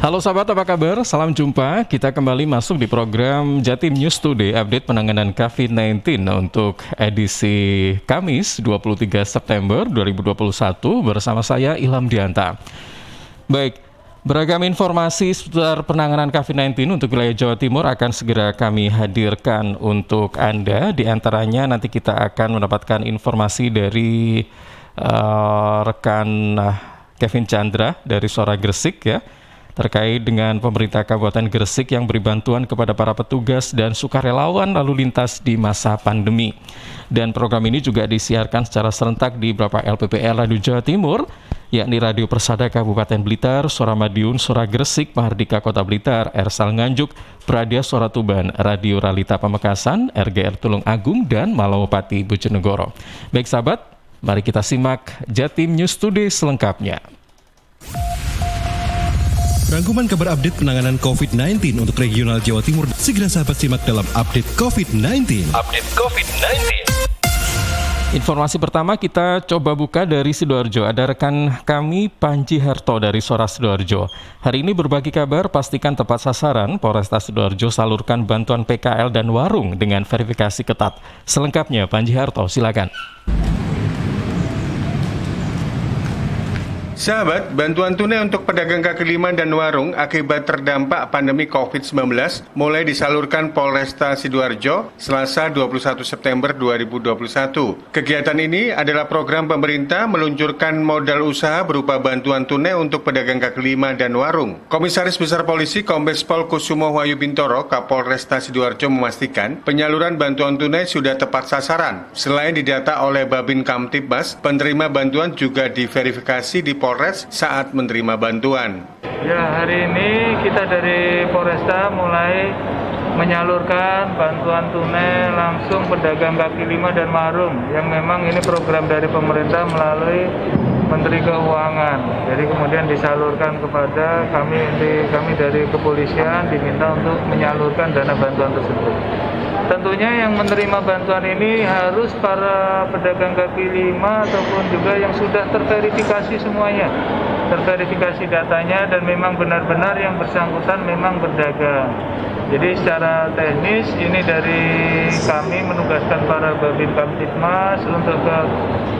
Halo sahabat, apa kabar? Salam jumpa. Kita kembali masuk di program Jatim News Today, update penanganan COVID-19 untuk edisi Kamis 23 September 2021 bersama saya Ilham Dianta. Baik, beragam informasi seputar penanganan COVID-19 untuk wilayah Jawa Timur akan segera kami hadirkan untuk Anda. Di antaranya nanti kita akan mendapatkan informasi dari rekan Kevin Chandra dari Suara Gresik ya, terkait dengan pemerintah Kabupaten Gresik yang beri bantuan kepada para petugas dan sukarelawan lalu lintas di masa pandemi. Dan program ini juga disiarkan secara serentak di beberapa LPPL Radio Jawa Timur, yakni Radio Persada Kabupaten Blitar, Suara Madiun, Suara Gresik, Mahardika Kota Blitar, Ersal Nganjuk, Pradia Suara Tuban, Radio Ralita Pamekasan, RGR Tulung Agung, dan Malawapati Bojonegoro. Baik sahabat, mari kita simak Jatim News Today selengkapnya. Rangkuman kabar update penanganan COVID-19 untuk regional Jawa Timur segera sahabat simak dalam Update COVID-19. Informasi pertama kita coba buka dari Sidoarjo. Ada rekan kami Panji Harto dari Suara Sidoarjo. Hari ini berbagi kabar, pastikan tepat sasaran. Polresta Sidoarjo salurkan bantuan PKL dan warung dengan verifikasi ketat. Selengkapnya Panji Harto, silakan. Sahabat, bantuan tunai untuk pedagang kaki lima dan warung akibat terdampak pandemi COVID-19 mulai disalurkan Polresta Sidoarjo Selasa 21 September 2021. Kegiatan ini adalah program pemerintah meluncurkan modal usaha berupa bantuan tunai untuk pedagang kaki lima dan warung. Komisaris Besar Polisi Kombes Pol Kusumo Wahyu Bintoro, Kapolresta Sidoarjo memastikan penyaluran bantuan tunai sudah tepat sasaran. Selain didata oleh Babin Kamtibmas, penerima bantuan juga diverifikasi di Polres saat menerima bantuan. Ya, hari ini kita dari Polresta mulai menyalurkan bantuan tunai langsung pedagang kaki lima dan warung yang memang ini program dari pemerintah melalui Menteri Keuangan. Jadi kemudian disalurkan kepada kami dari kepolisian diminta untuk menyalurkan dana bantuan tersebut. Tentunya yang menerima bantuan ini harus para pedagang kaki lima ataupun juga yang sudah terverifikasi semuanya. Terverifikasi datanya dan memang benar-benar yang bersangkutan memang berdagang. Jadi secara teknis ini dari kami menugaskan para Babin Kamtibmas untuk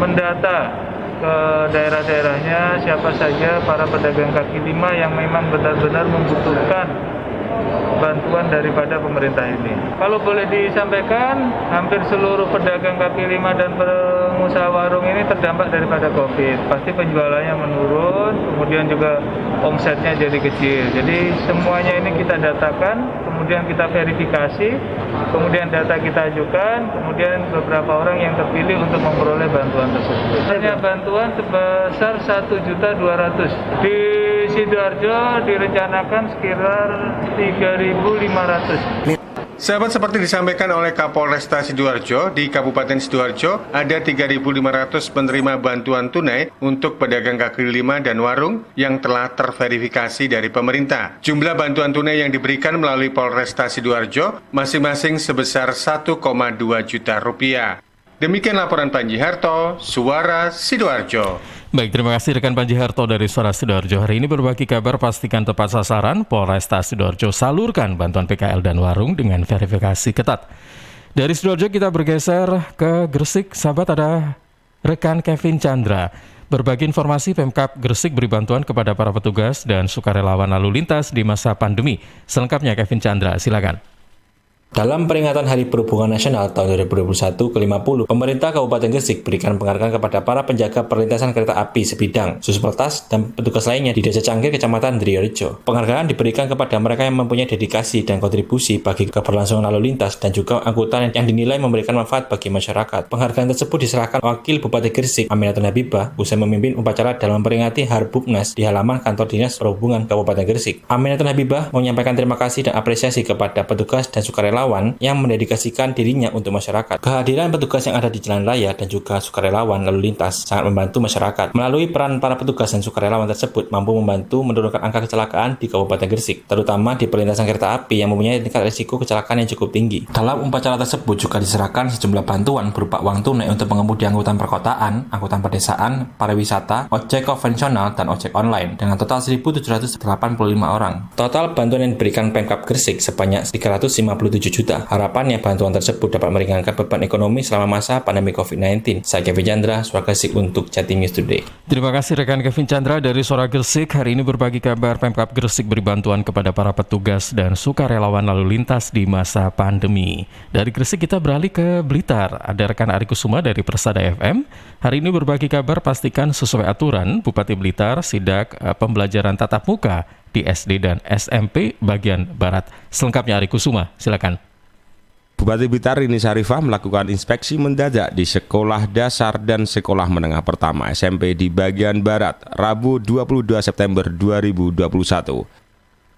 mendata ke daerah-daerahnya siapa saja para pedagang kaki lima yang memang benar-benar membutuhkan bantuan daripada pemerintah ini. Kalau boleh disampaikan, hampir seluruh pedagang kaki lima dan pengusaha warung ini terdampak daripada COVID. Pasti penjualannya menurun, kemudian juga omsetnya jadi kecil. Jadi semuanya ini kita datakan, kemudian kita verifikasi, kemudian data kita ajukan, kemudian beberapa orang yang terpilih untuk memperoleh bantuan tersebut. Hanya bantuan sebesar 1.200.000. Di Sidoarjo direncanakan sekitar 3.500. Sahabat, seperti disampaikan oleh Kapolresta Sidoarjo, di Kabupaten Sidoarjo ada 3.500 penerima bantuan tunai untuk pedagang kaki lima dan warung yang telah terverifikasi dari pemerintah. Jumlah bantuan tunai yang diberikan melalui Polresta Sidoarjo masing-masing sebesar 1,2 juta rupiah. Demikian laporan Panji Harto, Suara Sidoarjo. Baik, terima kasih rekan Panji Harto dari Suara Sidoarjo. Hari ini berbagi kabar, pastikan tepat sasaran. Polresta Sidoarjo salurkan bantuan PKL dan warung dengan verifikasi ketat. Dari Sidoarjo kita bergeser ke Gresik. Sahabat, ada rekan Kevin Chandra. Berbagi informasi, Pemkab Gresik beri bantuan kepada para petugas dan sukarelawan lalu lintas di masa pandemi. Selengkapnya Kevin Chandra, silakan. Dalam peringatan Hari Perhubungan Nasional tahun 2021 ke-50, pemerintah Kabupaten Gresik berikan penghargaan kepada para penjaga perlintasan kereta api sebidang, Suspeltas, dan petugas lainnya di Desa Cangkir, Kecamatan Driorejo. Penghargaan diberikan kepada mereka yang mempunyai dedikasi dan kontribusi bagi keberlangsungan lalu lintas dan juga angkutan yang dinilai memberikan manfaat bagi masyarakat. Penghargaan tersebut diserahkan Wakil Bupati Gresik, Aminatun Habibah, usai memimpin upacara dalam memperingati Harbuknas di halaman kantor Dinas Perhubungan Kabupaten Gresik. Aminatun Habibah menyampaikan terima kasih dan apresiasi kepada petugas dan sukarelawan sukarelawan yang mendedikasikan dirinya untuk masyarakat. Kehadiran petugas yang ada di jalan raya dan juga sukarelawan lalu lintas sangat membantu masyarakat. Melalui peran para petugas dan sukarelawan tersebut mampu membantu menurunkan angka kecelakaan di Kabupaten Gresik, terutama di perlintasan kereta api yang mempunyai tingkat risiko kecelakaan yang cukup tinggi. Dalam upacara tersebut juga diserahkan sejumlah bantuan berupa uang tunai untuk pengemudi angkutan perkotaan, angkutan pedesaan, pariwisata, ojek konvensional, dan ojek online dengan total 1.785 orang. Total bantuan yang diberikan Pemkab Gresik sebanyak 357 juta. Harapannya bantuan tersebut dapat meringankan beban ekonomi selama masa pandemi COVID-19. Saya Kevin Chandra, Suara Gresik untuk Jatim News Today. Terima kasih rekan Kevin Chandra dari Suara Gresik. Hari ini berbagi kabar Pemkab Gresik beri bantuan kepada para petugas dan sukarelawan lalu lintas di masa pandemi. Dari Gresik kita beralih ke Blitar. Ada rekan Ari Kusuma dari Persada FM. Hari ini berbagi kabar pastikan sesuai aturan Bupati Blitar sidak pembelajaran tatap muka di SD dan SMP bagian Barat. Selengkapnya Ari Kusuma, silakan. Bupati Blitar Rini Syarifah melakukan inspeksi mendadak di sekolah dasar dan sekolah menengah pertama SMP di bagian Barat, Rabu 22 September 2021.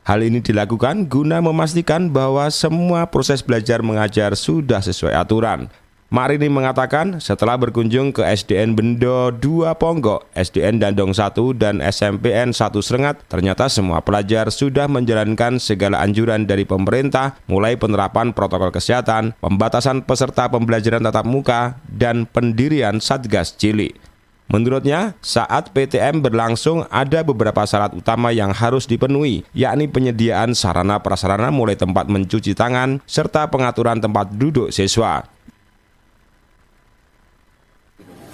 Hal ini dilakukan guna memastikan bahwa semua proses belajar mengajar sudah sesuai aturan. Mak Rini mengatakan setelah berkunjung ke SDN Bendo 2 Ponggok, SDN Dandong 1 dan SMPN 1 Serengat, ternyata semua pelajar sudah menjalankan segala anjuran dari pemerintah, mulai penerapan protokol kesehatan, pembatasan peserta pembelajaran tatap muka, dan pendirian Satgas Cilik. Menurutnya, saat PTM berlangsung ada beberapa syarat utama yang harus dipenuhi, yakni penyediaan sarana prasarana mulai tempat mencuci tangan, serta pengaturan tempat duduk siswa.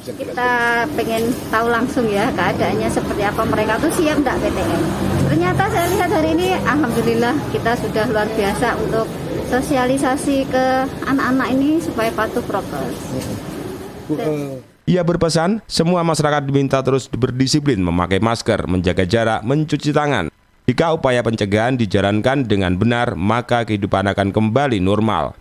Kita pengen tahu langsung ya keadaannya seperti apa, mereka tuh siap enggak PTM. Ternyata saya lihat hari ini alhamdulillah kita sudah luar biasa untuk sosialisasi ke anak-anak ini supaya patuh prokes. Ia berpesan semua masyarakat diminta terus berdisiplin memakai masker, menjaga jarak, mencuci tangan. Jika upaya pencegahan dijalankan dengan benar, maka kehidupan akan kembali normal.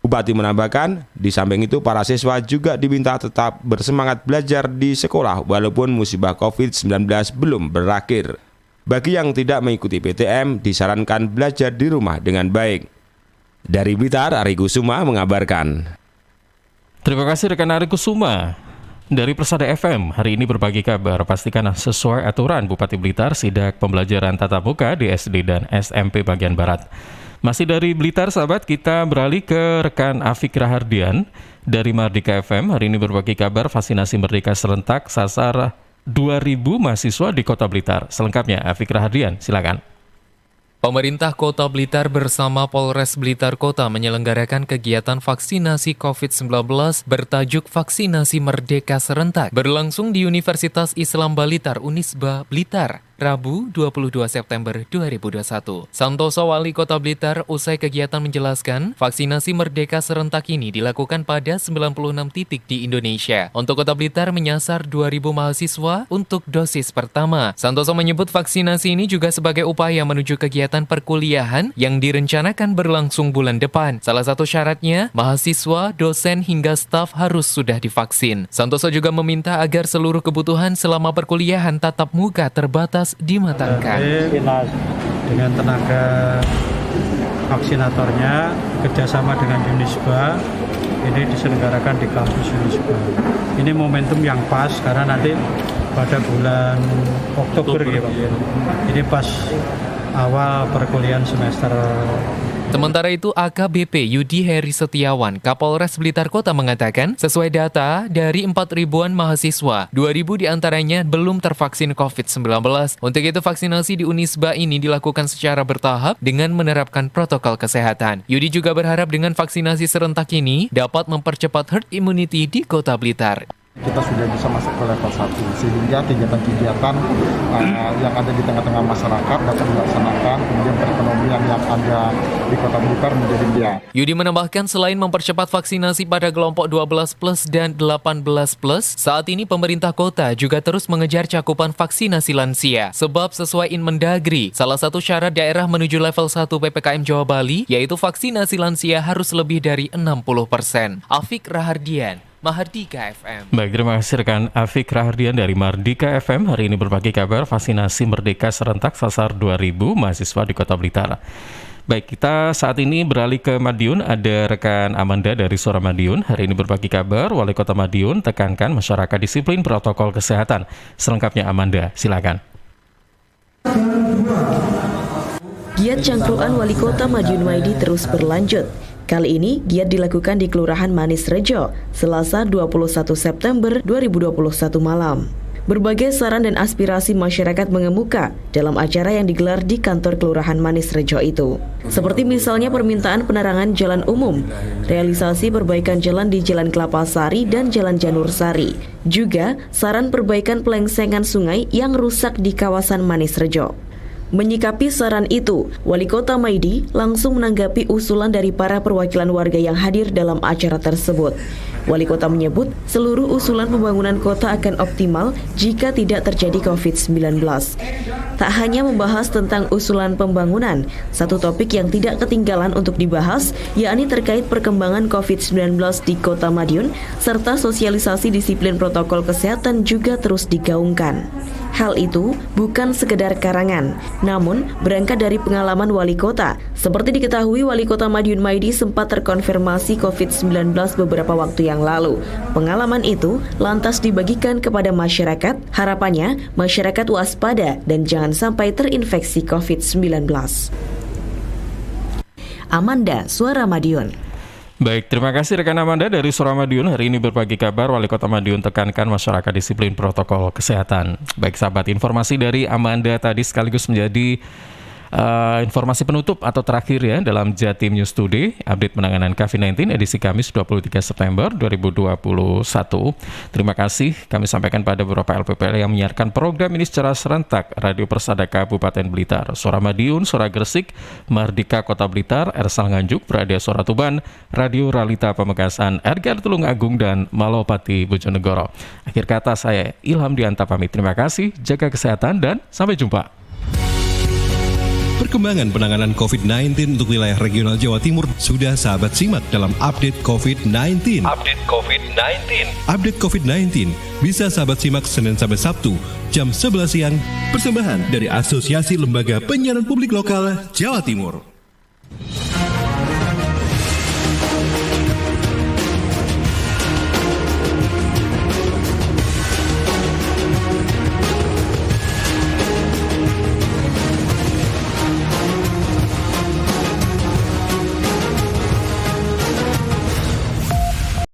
Bupati menambahkan, di samping itu para siswa juga diminta tetap bersemangat belajar di sekolah walaupun musibah COVID-19 belum berakhir. Bagi yang tidak mengikuti PTM, disarankan belajar di rumah dengan baik. Dari Blitar, Ari Kusuma mengabarkan. Terima kasih rekan Ari Kusuma. Dari Persada FM, hari ini berbagi kabar pastikan sesuai aturan Bupati Blitar sidak pembelajaran tatap muka di SD dan SMP bagian Barat. Masih dari Blitar, sahabat, kita beralih ke rekan Afik Rahardian dari Mardika FM. Hari ini berbagi kabar vaksinasi Merdeka serentak sasar 2.000 mahasiswa di Kota Blitar. Selengkapnya, Afik Rahardian, silakan. Pemerintah Kota Blitar bersama Polres Blitar Kota menyelenggarakan kegiatan vaksinasi COVID-19 bertajuk Vaksinasi Merdeka Serentak berlangsung di Universitas Islam Blitar Unisba Blitar, Rabu 22 September 2021. Santoso Wali Kota Blitar usai kegiatan menjelaskan vaksinasi Merdeka Serentak ini dilakukan pada 96 titik di Indonesia. Untuk Kota Blitar menyasar 2.000 mahasiswa untuk dosis pertama. Santoso menyebut vaksinasi ini juga sebagai upaya menuju kegiatan perkuliahan yang direncanakan berlangsung bulan depan. Salah satu syaratnya, mahasiswa, dosen, hingga staf harus sudah divaksin. Santoso juga meminta agar seluruh kebutuhan selama perkuliahan tatap muka terbatas dimatangkan. Dengan tenaga vaksinatornya, kerjasama dengan Unisba, ini diselenggarakan di kampus Unisba. Ini momentum yang pas karena nanti pada bulan Oktober ya Pak. Ini pas awal perkuliahan semester. Sementara itu, AKBP Yudi Heri Setiawan, Kapolres Blitar Kota mengatakan, sesuai data dari 4.000-an mahasiswa, 2.000 diantaranya belum tervaksin COVID-19. Untuk itu, vaksinasi di Unisba ini dilakukan secara bertahap dengan menerapkan protokol kesehatan. Yudi juga berharap dengan vaksinasi serentak ini dapat mempercepat herd immunity di Kota Blitar. Kita sudah bisa masuk ke level 1, sehingga kegiatan-kegiatan yang ada di tengah-tengah masyarakat dapat dilaksanakan, kemudian perekonomian yang ada di Kota Blitar menjadi biak. Yudi menambahkan selain mempercepat vaksinasi pada kelompok 12+ dan 18+, saat ini pemerintah kota juga terus mengejar cakupan vaksinasi lansia. Sebab sesuai Inmendagri, salah satu syarat daerah menuju level 1 PPKM Jawa Bali, yaitu vaksinasi lansia harus lebih dari 60%. Afik Rahardian, Mahardika FM. Baik, terima kasih rekan Afik Rahardian dari Mardika FM. Hari ini berbagi kabar vaksinasi Merdeka serentak sasar 2.000 mahasiswa di Kota Blitar. Baik, kita saat ini beralih ke Madiun. Ada rekan Amanda dari Suara Madiun. Hari ini berbagi kabar, Wali Kota Madiun tekankan masyarakat disiplin protokol kesehatan. Selengkapnya Amanda, silakan. Giat cangkruan Wali Kota Madiun Maidi terus berlanjut. Kali ini giat dilakukan di Kelurahan Manis Rejo, Selasa 21 September 2021 malam. Berbagai saran dan aspirasi masyarakat mengemuka dalam acara yang digelar di kantor Kelurahan Manis Rejo itu. Seperti misalnya permintaan penerangan jalan umum, realisasi perbaikan jalan di Jalan Kelapa Sari dan Jalan Janur Sari, juga saran perbaikan pelengsengan sungai yang rusak di kawasan Manis Rejo. Menyikapi saran itu, Wali Kota Maidi langsung menanggapi usulan dari para perwakilan warga yang hadir dalam acara tersebut. Wali Kota menyebut seluruh usulan pembangunan kota akan optimal jika tidak terjadi COVID-19. Tak hanya membahas tentang usulan pembangunan, satu topik yang tidak ketinggalan untuk dibahas yakni terkait perkembangan COVID-19 di Kota Madiun serta sosialisasi disiplin protokol kesehatan juga terus digaungkan. Hal itu bukan sekedar karangan, namun berangkat dari pengalaman wali kota. Seperti diketahui, Wali Kota Madiun Maidi sempat terkonfirmasi COVID-19 beberapa waktu yang lalu. Pengalaman itu lantas dibagikan kepada masyarakat. Harapannya, masyarakat waspada dan jangan sampai terinfeksi COVID-19. Amanda, Suara Madiun. Baik, terima kasih rekan Amanda dari Suara Madiun. Hari ini berbagi kabar, Wali Kota Madiun tekankan masyarakat disiplin protokol kesehatan. Baik sahabat, informasi dari Amanda tadi sekaligus menjadi informasi penutup atau terakhir ya dalam Jatim News Today, update penanganan COVID-19 edisi Kamis 23 September 2021. Terima kasih kami sampaikan pada beberapa LPPL yang menyiarkan program ini secara serentak: Radio Persada Kabupaten Blitar, Suara Madiun, Suara Gresik, Mardika Kota Blitar, Ersal Nganjuk, Radio Suara Tuban, Radio Realita Pamekasan, RGR Tulungagung, dan Malopati Bojonegoro. Akhir kata saya Ilham Dianta pamit. Terima kasih, jaga kesehatan dan sampai jumpa. Perkembangan penanganan COVID-19 untuk wilayah regional Jawa Timur sudah sahabat simak dalam update COVID-19. Update COVID-19 bisa sahabat simak Senin sampai Sabtu jam 11 siang. Persembahan dari Asosiasi Lembaga Penyiaran Publik Lokal Jawa Timur.